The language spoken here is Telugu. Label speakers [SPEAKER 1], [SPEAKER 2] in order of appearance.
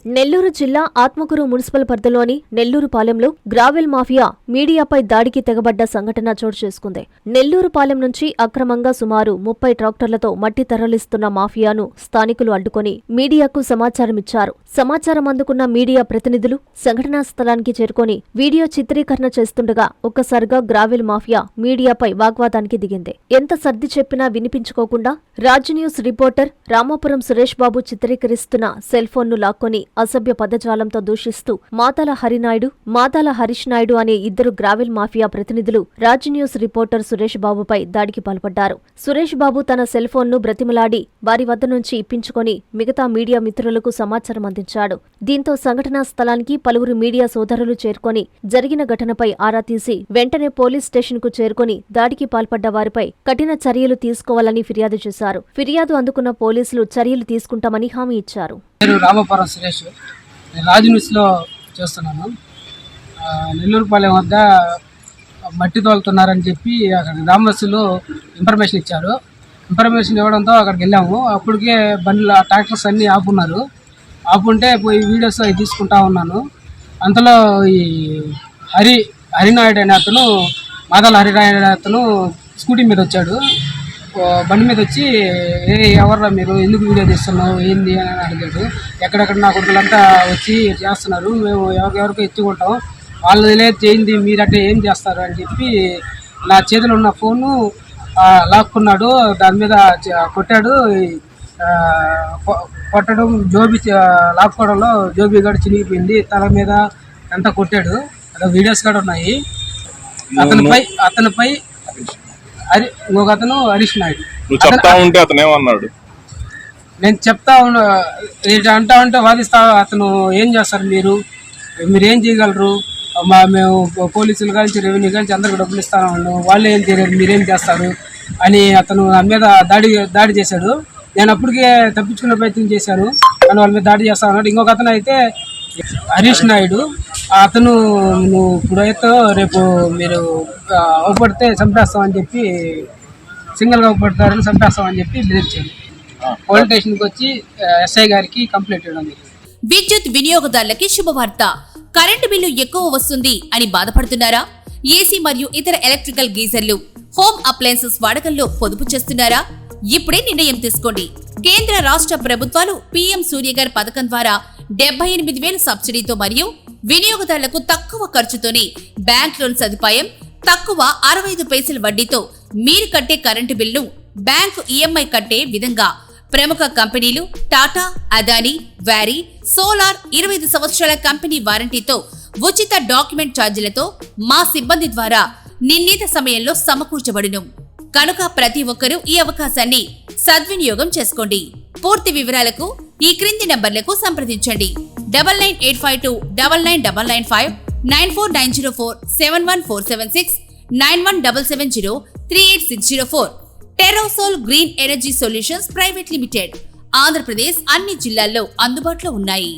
[SPEAKER 1] నెల్లూరు జిల్లా ఆత్మకూరు మున్సిపల్ పరిధిలోని నెల్లూరుపాలెంలో గ్రావెల్ మాఫియా మీడియాపై దాడికి తెగబడ్డ సంఘటన చోటు చేసుకుంది. నెల్లూరుపాలెం నుంచి అక్రమంగా సుమారు 30 ట్రాక్టర్లతో మట్టి తరలిస్తున్న మాఫియాను స్థానికులు అడ్డుకొని మీడియాకు సమాచారమిచ్చారు. సమాచారం అందుకున్న మీడియా ప్రతినిధులు సంఘటనా స్థలానికి చేరుకొని వీడియో చిత్రీకరణ చేస్తుండగా ఒక్కసారిగా గ్రావెల్ మాఫియా మీడియాపై వాగ్వాదానికి దిగింది. ఎంత సర్ది చెప్పినా వినిపించుకోకుండా Raj news reporter Ramapuram Suresh Babu చిత్రీకరిస్తున్న cell ఫోన్ను లాక్కొని అసభ్య పదజాలంతో దూషిస్తూ మాతాల హరినాయుడు, మాతాల హరీష్ నాయుడు అనే ఇద్దరు గ్రావెల్ మాఫియా ప్రతినిధులు రాజ్ న్యూస్ రిపోర్టర్ సురేష్ బాబుపై దాడికి పాల్పడ్డారు. సురేష్ బాబు తన సెల్ ఫోన్ను బ్రతిమలాడి వారి వద్ద నుంచి ఇప్పించుకొని మిగతా మీడియా మిత్రులకు సమాచారం అందించాడు. దీంతో సంఘటనా స్థలానికి పలువురు మీడియా సోదరులు చేరుకొని జరిగిన ఘటనపై ఆరా తీసి వెంటనే పోలీస్ స్టేషన్కు చేరుకొని దాడికి పాల్పడ్డ వారిపై కఠిన చర్యలు తీసుకోవాలని ఫిర్యాదు చేశారు. ఫిర్యాదు అందుకున్న పోలీసులు చర్యలు తీసుకుంటామని హామీ ఇచ్చారు.
[SPEAKER 2] రామాపురం సురేష్, రాజ్ న్యూస్లో చేస్తున్నాను. నెల్లూరుపాలెం వద్ద మట్టి తోలుతున్నారని చెప్పి అక్కడ గ్రామస్తులు ఇన్ఫర్మేషన్ ఇచ్చారు. ఇన్ఫర్మేషన్ ఇవ్వడంతో అక్కడికి వెళ్ళాము. అప్పటికే బండ్లు ట్రాక్టర్స్ అన్నీ ఆపున్నారు. ఆపుంటే పోయి వీడియోస్ అవి తీసుకుంటా ఉన్నాను. అంతలో ఈ హరినాయుడు అనే అతను, మాదాల హరినాయుడు అనే అతను స్కూటీ మీద వచ్చాడు. బండి మీద వచ్చి ఎవర్రా మీరు, ఎందుకు వీడియో తీస్తున్నావు, ఏంది అని అడిగాడు. ఎక్కడెక్కడ నా కొడుకులంతా వచ్చి చేస్తున్నారు, మేము ఎవరికెవరికో ఎత్తుకుంటాం, వాళ్ళు చేయింది మీరంటే ఏం చేస్తారు అని చెప్పి నా చేతిలో ఉన్న ఫోను లాక్కున్నాడు. దాని మీద కొట్టాడు. కొట్టడం జోబీ లాక్కోవడంలో జోబీ కూడా చినిగిపోయింది. తల మీద అంతా కొట్టాడు. అక్కడ వీడియోస్ కూడా ఉన్నాయి. అతనిపై ఇంకొక అతను హరీష్ నాయుడు. నేను చెప్తా అంటా ఉంటే వాదిస్తా, అతను ఏం చేస్తారు, మీరు ఏం చేయగలరు, మేము పోలీసులు కానీ రెవెన్యూ కానీ అందరికి డబ్బులు ఇస్తాను ఉన్నాం, వాళ్ళు ఏం చేయలేరు, మీరేం చేస్తారు అని అతను నా మీద దాడి చేశాడు. నేను అప్పటికే తప్పించుకునే ప్రయత్నం చేశాను, కానీ వాళ్ళ మీద దాడి చేస్తా ఉన్నాడు. ఇంకొక అతను అయితే హరీష్ నాయుడు, అతను నువ్వు ఇప్పుడైతే రేపు మీరు అవపడితే చంపేస్తామని చెప్పి, సింగిల్గా అవపడతారని చంపేస్తామని చెప్పి బెదిరించాడు. పోలీస్ స్టేషన్కి వచ్చి ఎస్ఐ గారికి కంప్లైంట్ ఇవ్వడం.
[SPEAKER 3] విద్యుత్ వినియోగదారులకి శుభవార్త. కరెంటు బిల్లు ఎక్కువ వస్తుంది అని బాధపడుతున్నారా? ఏసీ మరియు ఇతర ఎలక్ట్రికల్ గీజర్లు, హోమ్ అప్లయన్సెస్ వాడకంలో పొదుపు చేస్తున్నారా? ఇప్పుడే నిర్ణయం తీసుకోండి. కేంద్ర రాష్ట్ర ప్రభుత్వాలు పీఎం సూర్యగర్ పథకం ద్వారా 78,000 సబ్సిడీతో మరియు వినియోగదారులకు తక్కువ ఖర్చుతోనే బ్యాంక్ లోన్ సదుపాయం, తక్కువ 65 పైసల వడ్డీతో మీరు కట్టే కరెంటు బిల్లు బ్యాంకు ఈఎంఐ కట్టే విధంగా ప్రముఖ కంపెనీలు టాటా, అదానీ, వారీ, సోలార్ 25 సంవత్సరాల కంపెనీ వారంటీతో ఉచిత డాక్యుమెంట్ ఛార్జీలతో మా సిబ్బంది ద్వారా నిర్ణీత సమయంలో సమకూర్చబడును. కనుక ప్రతి ఒక్కరూ ఈ అవకాశాన్ని సద్వినియోగం చేసుకోండి. పూర్తి వివరాలకు ఈ క్రింది నంబర్లకు సంప్రదించండి. 9985299995, 9490471476, 9177038604. Terosol green energy solutions private limited, Andhra Pradesh అన్ని జిల్లాల్లో అందుబాటులో ఉన్నాయి.